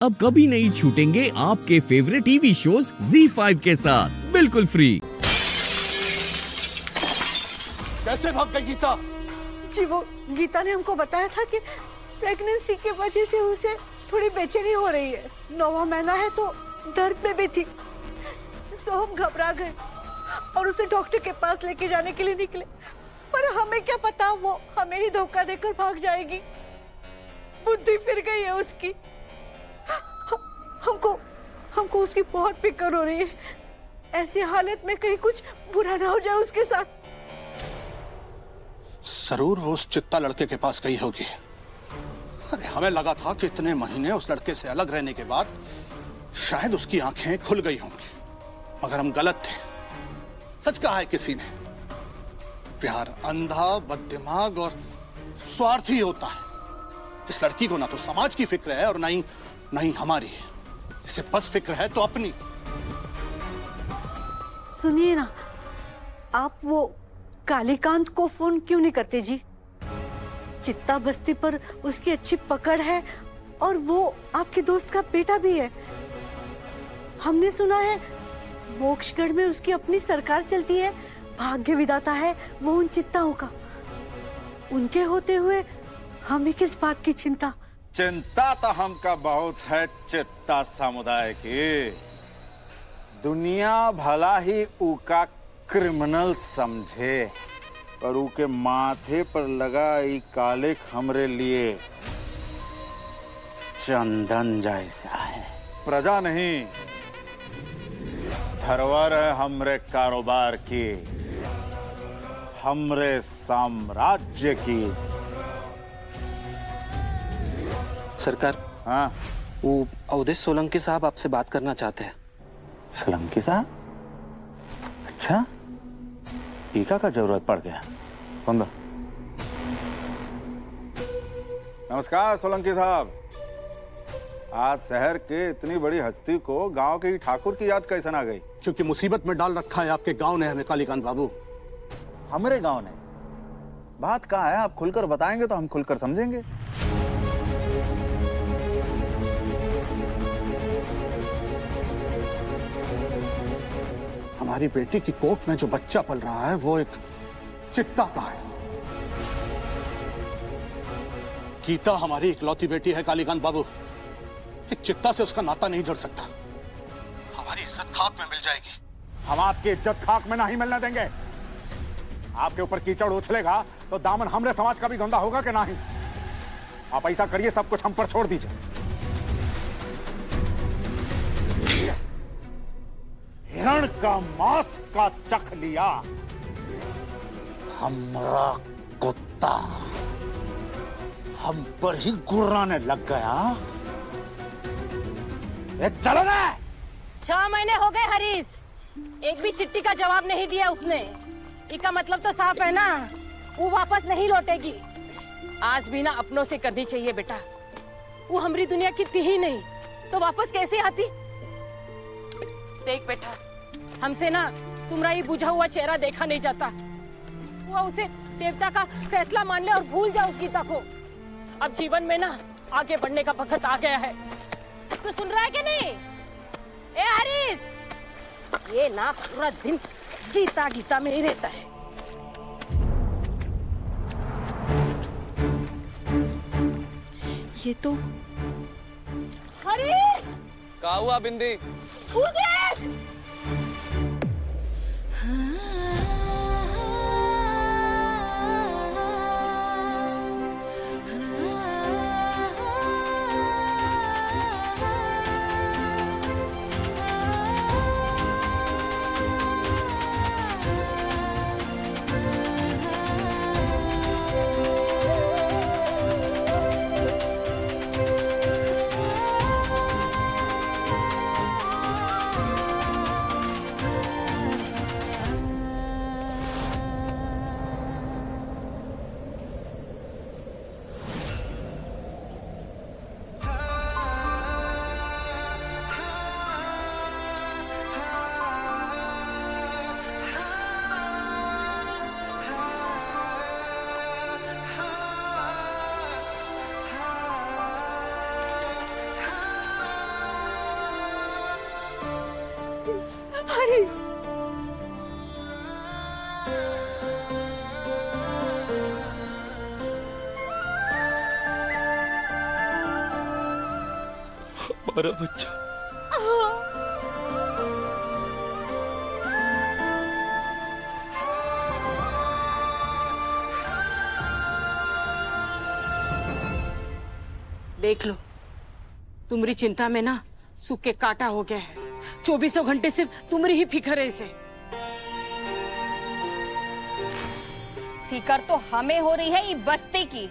अब कभी नहीं छूटेंगे आपके फेवरेट टीवी शोज ZEE5 के साथ बिल्कुल फ्री। कैसे भाग गई गीता? जी वो गीता ने हमको बताया था कि प्रेगनेंसी की वजह से उसे थोड़ी बेचैनी हो रही है। 9वां महीना है तो दर्द में भी थी, सो हम घबरा गए और उसे डॉक्टर के पास लेके जाने के लिए निकले, पर हमें क्या पता वो हमें ही धोखा देकर भाग जाएगी। बुद्धि फिर गई है उसकी। हमको उसकी बहुत फिक्र हो रही है। ऐसी हालत में कहीं कुछ बुरा ना हो जाए उसके साथ। जरूर वो उस चित्ता लड़के के पास गई होगी। अरे हमें लगा था कि इतने महीने उस लड़के से अलग रहने के बाद शायद उसकी आंखें खुल गई होंगी, मगर हम गलत थे। सच कहा है किसी ने, प्यार अंधा, बददिमाग और स्वार्थी होता है। इस लड़की को ना तो समाज की फिक्र है और ना ही हमारी। इसे बस फिक्र है तो अपनी। सुनिए ना, आप वो कालीकांत को फोन क्यों नहीं करते जी? चित्ता बस्ती पर उसकी अच्छी पकड़ है और वो आपके दोस्त का बेटा भी है। हमने सुना है मोक्षगढ़ में उसकी अपनी सरकार चलती है। भाग्य विधाता है वो उन चित्ताओं का। उनके होते हुए हमें किस बात की चिंता? चिंता तो हमका बहुत है चित्ता समुदाय की। दुनिया भला ही उका क्रिमिनल समझे, पर उके माथे पर लगा ई काले हमरे लिए चंदन जैसा है। प्रजा नहीं, धरोहर है हमरे कारोबार की, हमरे साम्राज्य की। सरकार, हाँ, वो अवधेश सोलंकी साहब आपसे बात करना चाहते हैं। सोलंकी साहब? अच्छा, टीका का जरूरत पड़ गया। बंदा। नमस्कार सोलंकी साहब। आज शहर के इतनी बड़ी हस्ती को गांव के ही ठाकुर की याद कैसे आ गई? क्योंकि मुसीबत में डाल रखा है आपके गांव ने हमें, कालीकांत बाबू। हमारे गांव ने? बात कहाँ है, आप खुलकर बताएंगे तो हम खुलकर समझेंगे। हमारी बेटी की कोख में जो बच्चा पल रहा है वो एक चित्ता का है। गीता हमारी इकलौती बेटी है कालीकांत बाबू। एक चित्ता से उसका नाता नहीं जुड़ सकता। हमारी इज्जत खाक में मिल जाएगी। हम आपकी इज्जत खाक में नहीं मिलने देंगे। आपके ऊपर कीचड़ उछलेगा तो दामन हमरे समाज का भी गंदा होगा कि नहीं? आप ऐसा करिए, सब कुछ हम पर छोड़ दीजिए। हिरण का मांस का चख लिया हमरा कुत्ता, हम पर ही गुर्राने लग गया। चलो ना। 6 महीने हो गए हरीश, एक भी चिट्ठी का जवाब नहीं दिया उसने। इसका मतलब तो साफ है ना, वो वापस नहीं लौटेगी। आज भी ना अपनों से करनी चाहिए बेटा। वो हमारी दुनिया की थी ही नहीं तो वापस कैसे आती? देख बेटा, हमसे ना तुम्हारा ये बुझा हुआ चेहरा देखा नहीं जाता। वो उसे देवता का फैसला मान ले और भूल जा उस गीता को। अब जीवन में ना आगे बढ़ने का वक्त आ गया है। तू सुन रहा है कि नहीं? ए हरीश, ये ना पूरा दिन गीता गीता में ही रहता है। ये तो हरीश, क्या हुआ बिंदी? तू देख। हरीश, हमारा बच्चा। देख लो, तुम्हारी चिंता में ना सूख के काटा हो गया है। 24 घंटे सिर्फ तुम्हारी ही फिक्र है इसे। फिकर तो हमें हो रही है ये बस्ती की।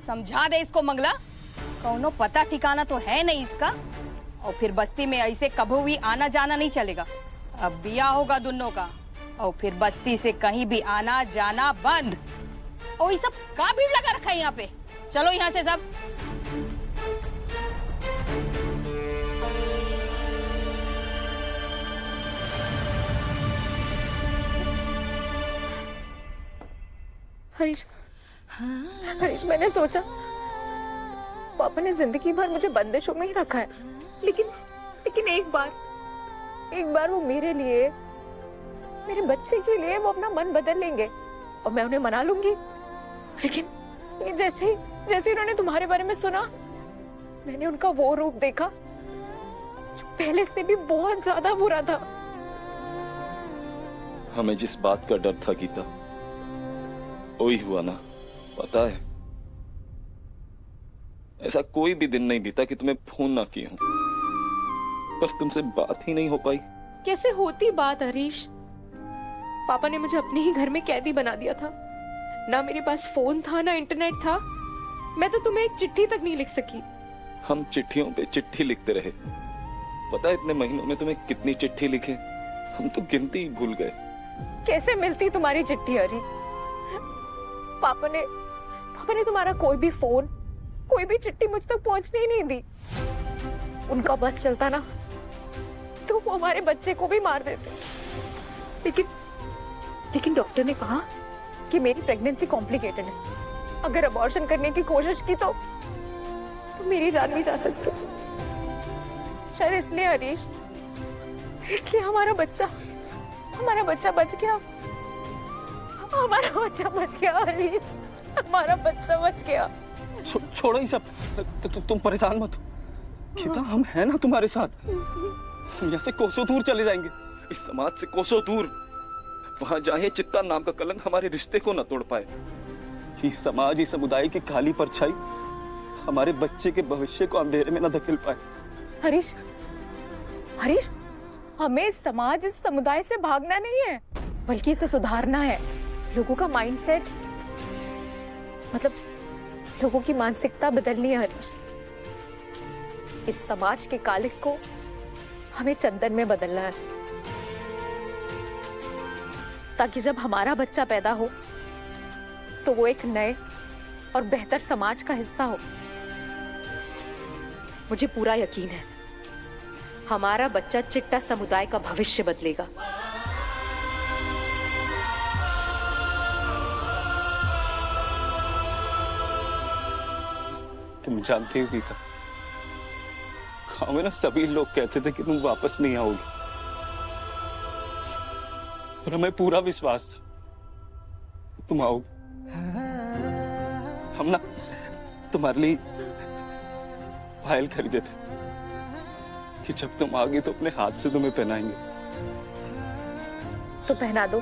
समझा दे इसको मंगला, कौनो पता ठिकाना तो है नहीं इसका। और फिर बस्ती में ऐसे कभी भी आना जाना नहीं चलेगा। अब बिया होगा दोनों का और फिर बस्ती से कहीं भी आना जाना बंद। और ये सब का भीड़ लगा रखा है यहाँ पे। चलो यहाँ से सब। हरीश, हरीश, मैंने सोचा पापा ने जिंदगी भर मुझे बंदिशों में ही रखा है, लेकिन एक बार वो मेरे लिए, मेरे बच्चे के लिए वो अपना मन बदल लेंगे और मैं उन्हें मना लूंगी। लेकिन ये जैसे उन्होंने तुम्हारे बारे में सुना, मैंने उनका वो रूप देखा जो पहले से भी बहुत ज्यादा बुरा था। हमें जिस बात का डर था गीता, वही हुआ ना। पता है, ऐसा कोई भी दिन नहीं बीता कि तुम्हें फोन ना किया हूं, पर तुमसे बात ही नहीं हो पाई। कैसे होती बात हरीश? पापा ने मुझे अपने ही घर में कैदी बना दिया था। ना मेरे पास फोन था, ना इंटरनेट था। मैं तो तुम्हें एक चिट्ठी तक नहीं लिख सकी। हम चिट्ठियों पे चिट्ठी लिखते रहे। पता है इतने महीनों में तुम्हें कितनी चिट्ठी लिखे? हम तो गिनती ही भूल गए। कैसे मिलती तुम्हारी चिट्ठी हरी? पापा ने तुम्हारा कोई भी फोन, कोई भी चिट्ठी मुझ तक पहुंचने ही नहीं दी। उनका बस चलता ना तो वो हमारे बच्चे को भी मार देते। लेकिन डॉक्टर ने कहा कि मेरी प्रेगनेंसी कॉम्प्लिकेटेड है। अगर अबॉर्शन करने की कोशिश की तो मेरी जान भी जा सकती। शायद इसलिए हरीश, इसलिए हमारा बच्चा बच गया। हमारा बच्चा बच गया हरीश, हमारा बच्चा बच गया। छोड़ो ये सब, तुम परेशान मत हो गीता, हम हैं ना तुम्हारे साथ। यहाँ से कोसों दूर चले जाएंगे, इस समाज से कोसों दूर। वहां जाए चित्ता नाम का कलंक हमारे रिश्ते को न तोड़ पाए। ये समाज, इस समुदाय की काली परछाई हमारे बच्चे के भविष्य को अंधेरे में न धकेल पाए। हरीश, हमें इस समाज, इस समुदाय से भागना नहीं है, बल्कि इसे सुधारना है। लोगों का माइंडसेट, मतलब लोगों की मानसिकता बदलनी है हरीश। इस समाज के कालिक को हमें चंदन में बदलना है, ताकि जब हमारा बच्चा पैदा हो तो वो एक नए और बेहतर समाज का हिस्सा हो। मुझे पूरा यकीन है हमारा बच्चा चिट्टा समुदाय का भविष्य बदलेगा। तुम जानती हो गीता, गाँव में ना सभी लोग कहते थे कि तुम वापस नहीं आओगी, पर हमें पूरा विश्वास था तुम आओगी। हम ना तुम्हारे लिए पायल खरीदे थे कि जब तुम आओगी तो अपने हाथ से तुम्हें पहनाएंगे। तो पहना दो।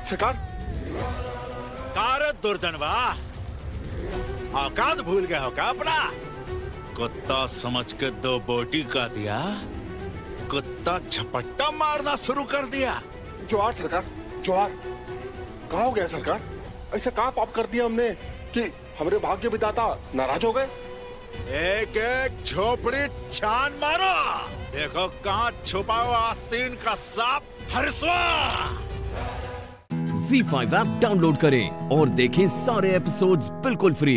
सरकार। कार दुर्जनवा, औकात भूल गए हो क्या अपना? कुत्ता समझ के 2 बोटी का दिया, कुत्ता झपट्टा मारना शुरू कर दिया। जोहार सरकार, जोहार। कहाँ हो गया सरकार? ऐसा कहाँ पाप कर दिया हमने कि हमारे भाग्य विधाता नाराज हो गए? एक एक झोपड़ी छान मारो, देखो कहाँ छुपा हुआ आस्तीन का सांप हरिश्वा। ZEE5 ऐप डाउनलोड करें और देखें सारे एपिसोड्स बिल्कुल फ्री।